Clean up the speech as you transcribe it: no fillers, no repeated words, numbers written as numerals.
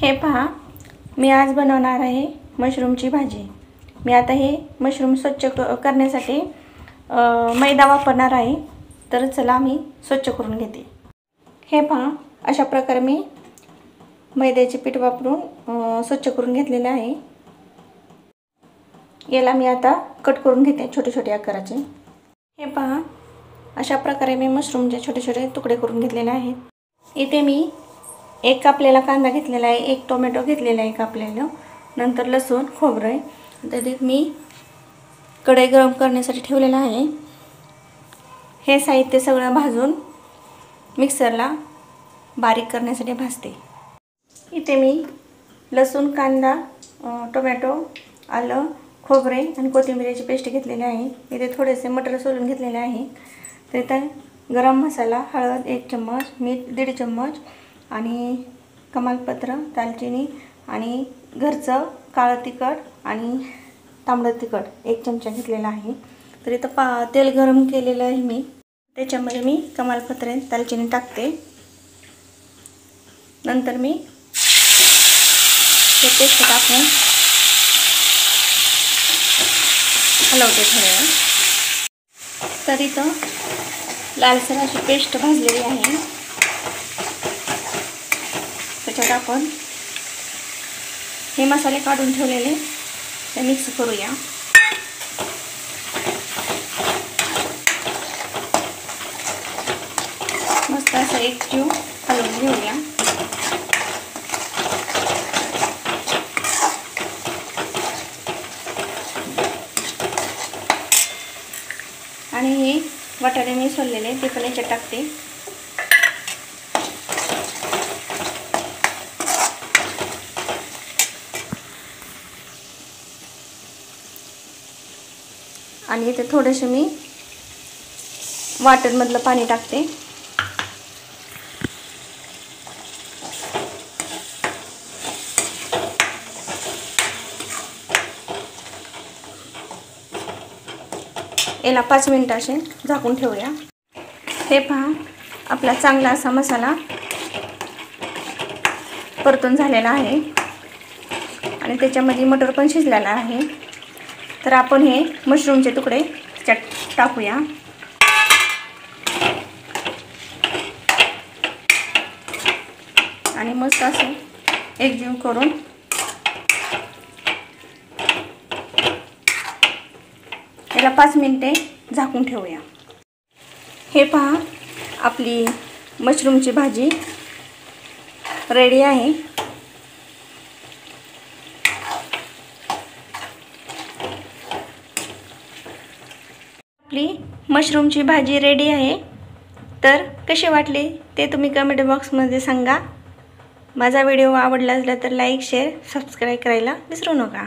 हे पहा, मी आज बनवणार आहे मशरूमची भाजी। मी आता हे मशरूम स्वच्छ करण्यासाठी मैदा वापरणार आहे। तर चला मी स्वच्छ करून घेते। हे पहा, अशा प्रकारे मी मैद्याचे पीठ वापरून स्वच्छ करून घेतलेले आहे। याला मी आता कट करून घेते छोटे छोटे आकाराचे। हे पहा, अशा प्रकारे मी मशरूमचे छोटे छोटे तुकडे करून घेतलेले आहेत। इथे मी एक कापलेला कांदा घेतलेला आहे, एक टोमॅटो घेतलेला आहे कापलेला, नंतर लसूण, खोबरे। त्यात मी कढई गरम करण्यासाठी ठेवलेला आहे। हे साहित्य सगळं भाजून मिक्सरला बारीक करण्यासाठी भाजते। इथे मी लसूण, कांदा, टोमॅटो, आलं, खोबरे आणि कोथिंबीरची पेस्ट घेतलेली आहे। इथे थोडेसे मटर सोलून घेतलेले आहे। तर इथे गरम मसाला, हळद 1 चम्मच, मीठ 1.5 चम्मच आणि कमालपत्र, दालचिनी आणि घरचं काळं तिखट आणि तांबडं तिखट 1 चमचा घेतलेला आहे। तर इथं तेल गरम केलेलं आहे मी, त्याच्यामध्ये मी कमालपत्र, दालचिनी टाकते। नंतर मी हे पेस्ट टाकून हलवते थोड्या वेळ। तर इथं लालसर अशी पेस्ट भाजलेली आहे। त्याच्यात आपण हे मसाले काढून ठेवलेले ते मिक्स करूया। मस्त असं एकजीव हलवून घेऊया। आणि हे वाटाणे मी सोललेले ते पण याच्यात टाकते। आणि इथे थोडेसे मी वाटणमधलं पाणी टाकते। याला 5 मिनिटं असे झाकून ठेवूया। हे पहा, आपला चांगला असा मसाला परतून झालेला आहे आणि त्याच्यामध्ये मटर पण शिजलेला आहे। तर आपण हे मशरूमचे तुकडे त्याच्यात टाकूया। आणि मस्त असे एकजीव करून याला 5 मिनिटे झाकून ठेवूया। हे पहा, आपली मशरूमची भाजी रेडी आहे। आपली मशरूमची भाजी रेडी आहे। तर कशी वाटली ते तुम्ही कमेंट बॉक्समध्ये सांगा। माझा व्हिडिओ आवडला असला तर लाईक, शेअर, सबस्क्राईब करायला विसरू नका।